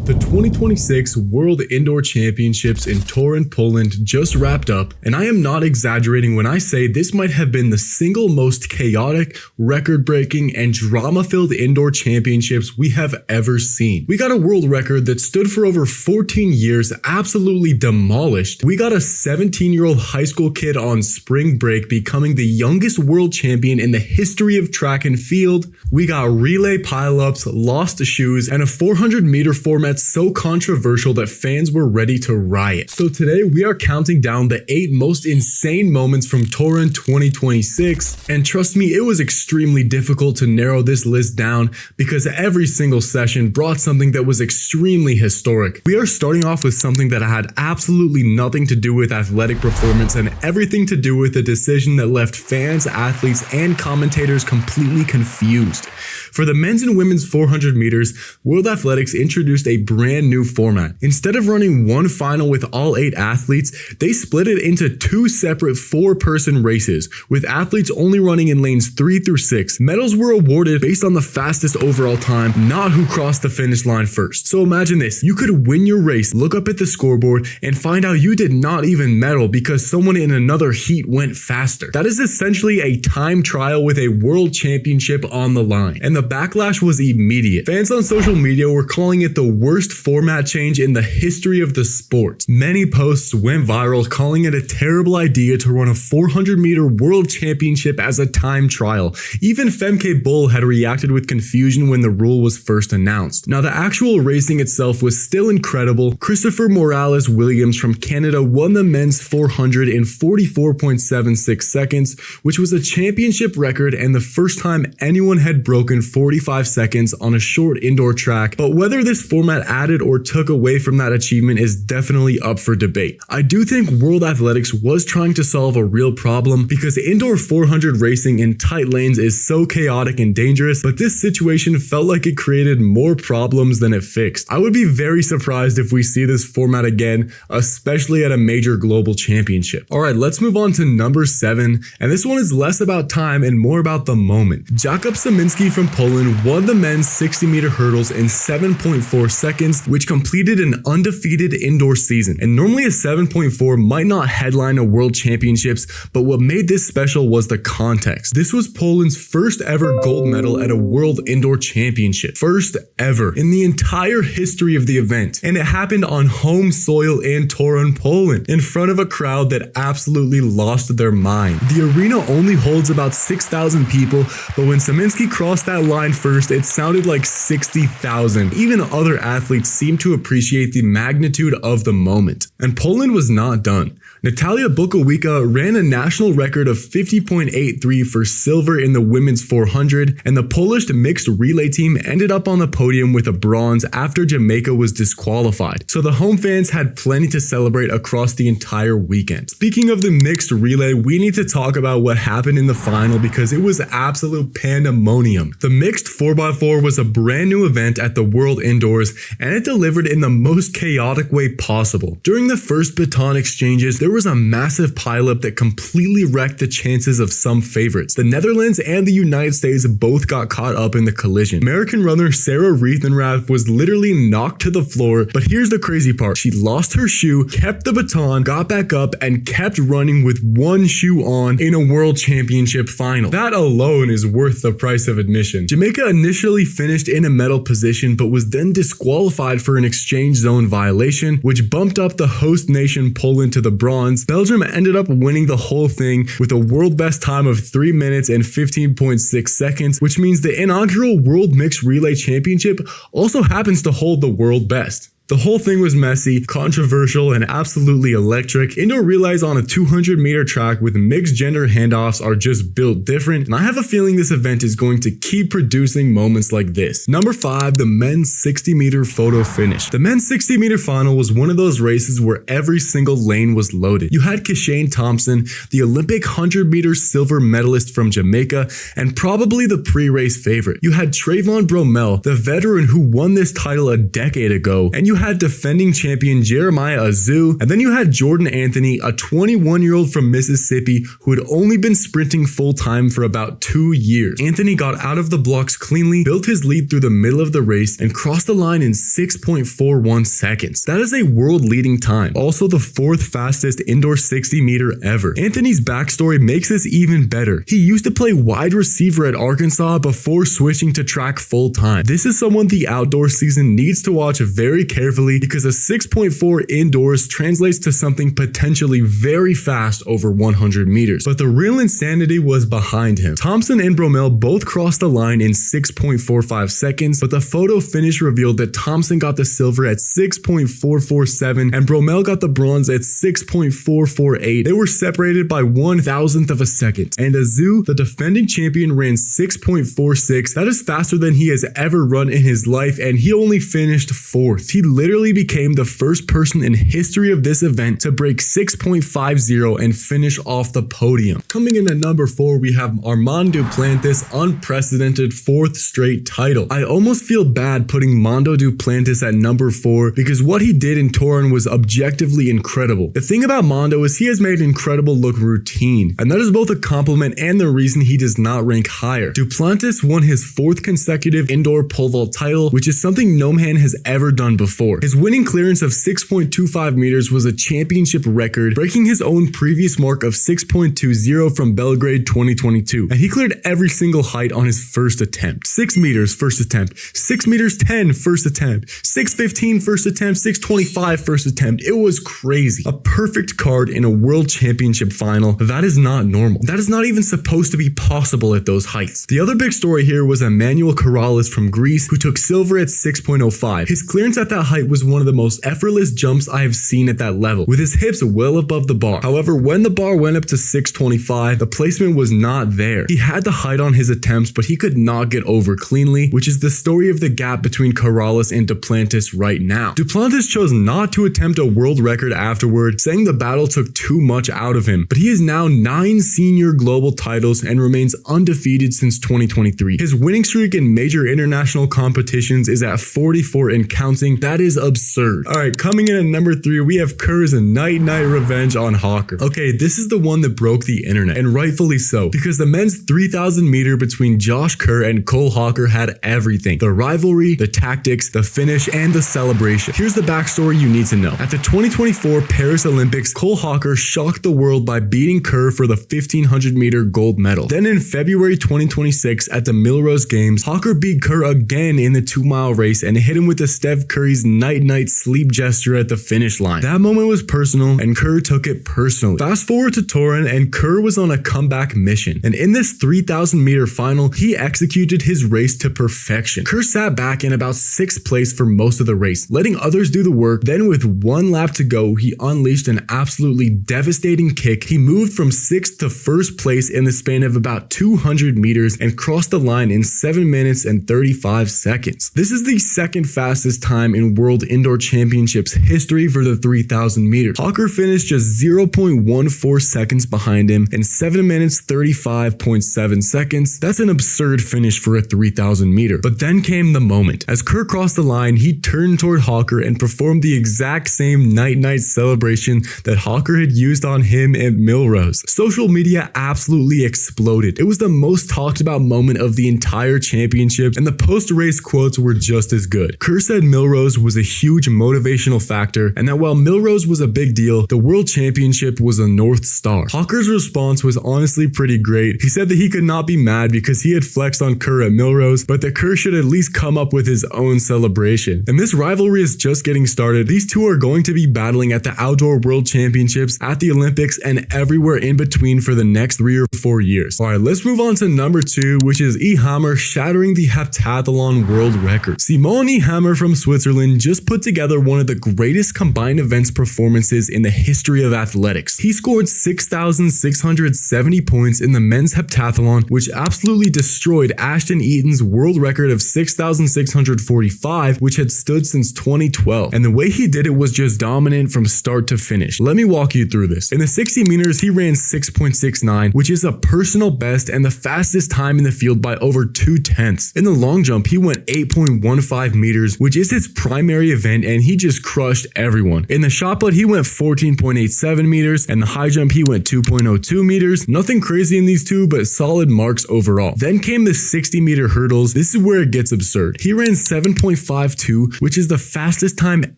The 2026 World Indoor Championships in Torun, Poland just wrapped up, and I am not exaggerating when I say this might have been the single most chaotic, record-breaking, and drama-filled indoor championships we have ever seen. We got a world record that stood for over 14 years absolutely demolished. We got a 17-year-old high school kid on spring break becoming the youngest world champion in the history of track and field. We got relay pileups, lost shoes, and a 400-meter format so controversial that fans were ready to riot. So today we are counting down the 8 most insane moments from Torun 2026, and trust me, it was extremely difficult to narrow this list down because every single session brought something that was extremely historic. We are starting off with something that had absolutely nothing to do with athletic performance and everything to do with a decision that left fans, athletes, and commentators completely confused. For the men's and women's 400 meters, World Athletics introduced a brand new format. Instead of running one final with all 8 athletes, they split it into 2 separate 4-person races, with athletes only running in lanes 3 through 6. Medals were awarded based on the fastest overall time, not who crossed the finish line first. So imagine this, you could win your race, look up at the scoreboard, and find out you did not even medal because someone in another heat went faster. That is essentially a time trial with a world championship on the line, and the backlash was immediate. Fans on social media were calling it the worst format change in the history of the sport. Many posts went viral calling it a terrible idea to run a 400-meter world championship as a time trial. Even Femke Bull had reacted with confusion when the rule was first announced. Now, the actual racing itself was still incredible. Christopher Morales Williams from Canada won the men's 400 in 44.76 seconds, which was a championship record and the first time anyone had broken 45 seconds on a short indoor track. But whether this format added or took away from that achievement is definitely up for debate. I do think World Athletics was trying to solve a real problem because indoor 400 racing in tight lanes is so chaotic and dangerous, but this situation felt like it created more problems than it fixed. I would be very surprised if we see this format again, especially at a major global championship. Alright, let's move on to number 7, and this one is less about time and more about the moment. Jakub Szymanski from Poland won the men's 60-meter hurdles in 7.4 seconds, which completed an undefeated indoor season. And normally a 7.4 might not headline a world championships, but what made this special was the context. This was Poland's first ever gold medal at a world indoor championship. First ever in the entire history of the event. And it happened on home soil in Torun, Poland, in front of a crowd that absolutely lost their mind. The arena only holds about 6,000 people, but when Szymanski crossed that line first, it sounded like 60,000. Even other athletes seemed to appreciate the magnitude of the moment. And Poland was not done. Natalia Bukowica ran a national record of 50.83 for silver in the women's 400, and the Polish mixed relay team ended up on the podium with a bronze after Jamaica was disqualified. So the home fans had plenty to celebrate across the entire weekend. Speaking of the mixed relay, we need to talk about what happened in the final because it was absolute pandemonium. The mixed 4x4 was a brand new event at the World Indoors, and it delivered in the most chaotic way possible. During the first baton exchanges, there was a massive pileup that completely wrecked the chances of some favorites. The Netherlands and the United States both got caught up in the collision. American runner Sarah Riethenrath was literally knocked to the floor, but here's the crazy part. She lost her shoe, kept the baton, got back up, and kept running with one shoe on in a world championship final. That alone is worth the price of admission. Jamaica initially finished in a medal position, but was then disqualified for an exchange zone violation, which bumped up the host nation Poland to the bronze. Belgium ended up winning the whole thing with a world best time of 3 minutes and 15.6 seconds, which means the inaugural World Mixed Relay Championship also happens to hold the world best. The whole thing was messy, controversial, and absolutely electric. Indoor relays on a 200-meter track with mixed gender handoffs are just built different, and I have a feeling this event is going to keep producing moments like this. Number 5, the men's 60-meter photo finish. The men's 60-meter final was one of those races where every single lane was loaded. You had Kishane Thompson, the Olympic 100-meter silver medalist from Jamaica, and probably the pre-race favorite. You had Trayvon Bromell, the veteran who won this title a decade ago, and you you had defending champion Jeremiah Azu, and then you had Jordan Anthony, a 21-year-old from Mississippi who had only been sprinting full-time for about 2 years. Anthony got out of the blocks cleanly, built his lead through the middle of the race, and crossed the line in 6.41 seconds. That is a world-leading time, also the 4th fastest indoor 60-meter ever. Anthony's backstory makes this even better. He used to play wide receiver at Arkansas before switching to track full-time. This is someone the outdoor season needs to watch very carefully because a 6.4 indoors translates to something potentially very fast over 100 meters. But the real insanity was behind him. Thompson and Bromell both crossed the line in 6.45 seconds, but the photo finish revealed that Thompson got the silver at 6.447 and Bromell got the bronze at 6.448. They were separated by 1,000th of a second. And Azu, the defending champion, ran 6.46. That is faster than he has ever run in his life, and he only finished 4th. He literally became the first person in history of this event to break 6.50 and finish off the podium. Coming in at number 4, we have Mondo Duplantis' unprecedented 4th straight title. I almost feel bad putting Mondo Duplantis at number 4 because what he did in Torun was objectively incredible. The thing about Mondo is he has made incredible look routine, and that is both a compliment and the reason he does not rank higher. Duplantis won his 4th consecutive indoor pole vault title, which is something no man has ever done before. His winning clearance of 6.25 meters was a championship record, breaking his own previous mark of 6.20 from Belgrade 2022, and he cleared every single height on his first attempt. 6 meters first attempt, 6 meters 10 first attempt, 6.15 first attempt, 6.25 first attempt. It was crazy. A perfect card in a world championship final. That is not normal. That is not even supposed to be possible at those heights. The other big story here was Emmanuel Corrales from Greece, who took silver at 6.05. His clearance at that height was one of the most effortless jumps I have seen at that level, with his hips well above the bar. However, when the bar went up to 6.25, the placement was not there. He had the height on his attempts, but he could not get over cleanly, which is the story of the gap between Corrales and Duplantis right now. Duplantis chose not to attempt a world record afterward, saying the battle took too much out of him, but he has now 9 senior global titles and remains undefeated since 2023. His winning streak in major international competitions is at 44 and counting. That is absurd. Alright, coming in at number 3, we have Kerr's night revenge on Hawker. Okay, this is the one that broke the internet, and rightfully so, because the men's 3,000 meter between Josh Kerr and Cole Hawker had everything. The rivalry, the tactics, the finish, and the celebration. Here's the backstory you need to know. At the 2024 Paris Olympics, Cole Hawker shocked the world by beating Kerr for the 1,500 meter gold medal. Then in February 2026 at the Millrose Games, Hawker beat Kerr again in the 2-mile race and hit him with the Steph Curry's night sleep gesture at the finish line. That moment was personal, and Kerr took it personally. Fast forward to Torun, and Kerr was on a comeback mission, and in this 3,000 meter final, he executed his race to perfection. Kerr sat back in about 6th place for most of the race, letting others do the work. Then with 1 lap to go, he unleashed an absolutely devastating kick. He moved from 6th to 1st place in the span of about 200 meters and crossed the line in 7 minutes and 35 seconds. This is the 2nd fastest time in World Indoor Championships history for the 3,000 meters. Hawker finished just 0.14 seconds behind him in 7 minutes 35.7 seconds. That's an absurd finish for a 3,000 meter. But then came the moment. As Kerr crossed the line, he turned toward Hawker and performed the exact same night celebration that Hawker had used on him at Millrose. Social media absolutely exploded. It was the most talked about moment of the entire championship, and the post-race quotes were just as good. Kerr said Millrose was a huge motivational factor, and that while Millrose was a big deal, the World Championship was a North Star. Hawker's response was honestly pretty great. He said that he could not be mad because he had flexed on Kerr at Millrose, but that Kerr should at least come up with his own celebration. And this rivalry is just getting started. These two are going to be battling at the Outdoor World Championships, at the Olympics, and everywhere in between for the next 3 or 4 years. Alright, let's move on to number 2, which is Ehammer shattering the Heptathlon world record. Simon Ehammer from Switzerland just put together one of the greatest combined events performances in the history of athletics. He scored 6,670 points in the men's heptathlon, which absolutely destroyed Ashton Eaton's world record of 6,645, which had stood since 2012. And the way he did it was just dominant from start to finish. Let me walk you through this. In the 60 meters, he ran 6.69, which is a personal best and the fastest time in the field by over 2/10. In the long jump, he went 8.15 meters, which is his prime primary event and he just crushed everyone. In the shot put, he went 14.87 meters, and the high jump, he went 2.02 meters. Nothing crazy in these two, but solid marks overall. Then came the 60-meter hurdles. This is where it gets absurd. He ran 7.52, which is the fastest time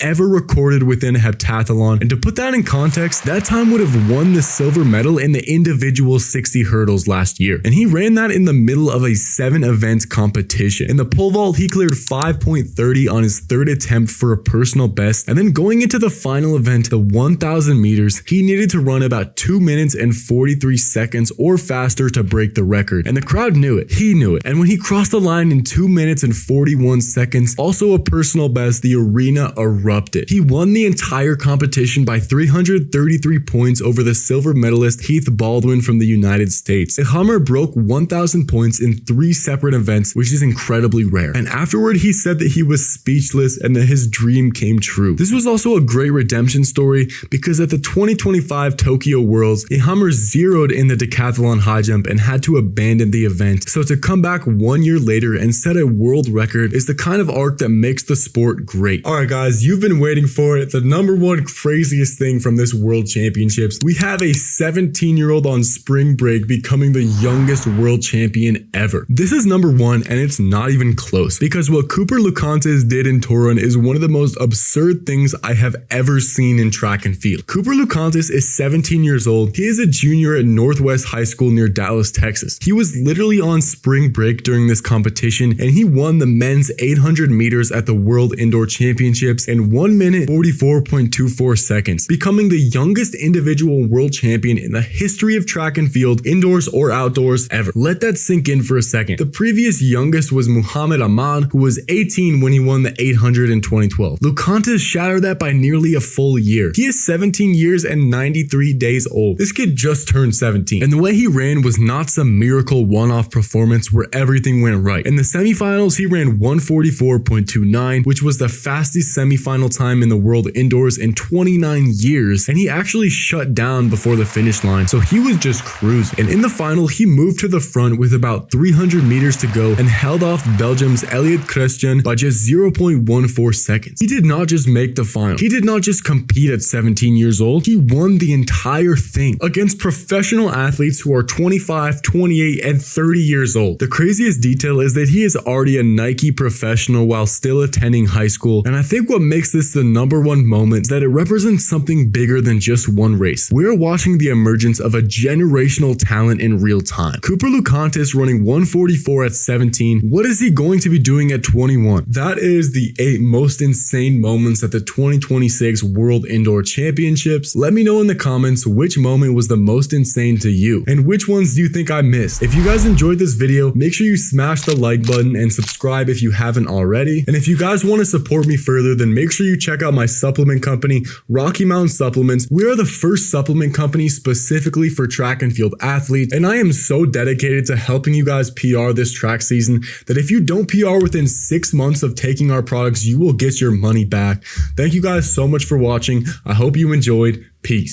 ever recorded within a heptathlon. And to put that in context, that time would have won the silver medal in the individual 60 hurdles last year. And he ran that in the middle of a 7-event competition. In the pole vault, he cleared 5.30 on his third attempt for a personal best. And then going into the final event, the 1,000 meters, he needed to run about 2 minutes and 43 seconds or faster to break the record. And the crowd knew it. He knew it. And when he crossed the line in 2 minutes and 41 seconds, also a personal best, the arena erupted. He won the entire competition by 333 points over the silver medalist Heath Baldwin from the United States. Ehammer broke 1,000 points in 3 separate events, which is incredibly rare. And afterward, he said that he was speechless and that his dream came true. This was also a great redemption story because at the 2025 Tokyo Worlds, Ehammer zeroed in the decathlon high jump and had to abandon the event. So to come back 1 year later and set a world record is the kind of arc that makes the sport great. Alright guys, you've been waiting for it. The number one craziest thing from this World Championships. We have a 17-year-old on spring break becoming the youngest world champion ever. This is number one and it's not even close because what Cooper Lutkenhaus did in Torun is one of the most absurd things I have ever seen in track and field. Cooper Lutkenhaus is 17 years old. He is a junior at Northwest High School near Dallas, Texas. He was literally on spring break during this competition and he won the men's 800 meters at the World Indoor Championships in 1 minute 44.24 seconds, becoming the youngest individual world champion in the history of track and field, indoors or outdoors, ever. Let that sink in for a second. The previous youngest was Muhammad Aman, who was 18 when he won the 800 in 2012. Lutkenhaus shattered that by nearly a full year. He is 17 years and 93 days old. This kid just turned 17. And the way he ran was not some miracle one-off performance where everything went right. In the semifinals, he ran 144.29, which was the fastest semifinal time in the world indoors in 29 years. And he actually shut down before the finish line. So he was just cruising. And in the final, he moved to the front with about 300 meters to go and held off Belgium's Elliot Christian by just 0.14 seconds. He did not just make the final. He did not just compete at 17 years old. He won the entire thing against professional athletes who are 25, 28, and 30 years old. The craziest detail is that he is already a Nike professional while still attending high school. And I think what makes this the number one moment is that it represents something bigger than just one race. We're watching the emergence of a generational talent in real time. Cooper Lutkenhaus running 144 at 17. What is he going to be doing at 21? That is the 8 most insane moments at the 2026 World Indoor Championships. Let me know in the comments which moment was the most insane to you and which ones do you think I missed. If you guys enjoyed this video, make sure you smash the like button and subscribe if you haven't already. And if you guys want to support me further, then make sure you check out my supplement company, Rocky Mountain Supplements. We are the first supplement company specifically for track and field athletes, and I am so dedicated to helping you guys PR this track season that if you don't PR within 6 months of taking our products, you will get your money back. Thank you guys so much for watching. I hope you enjoyed. Peace.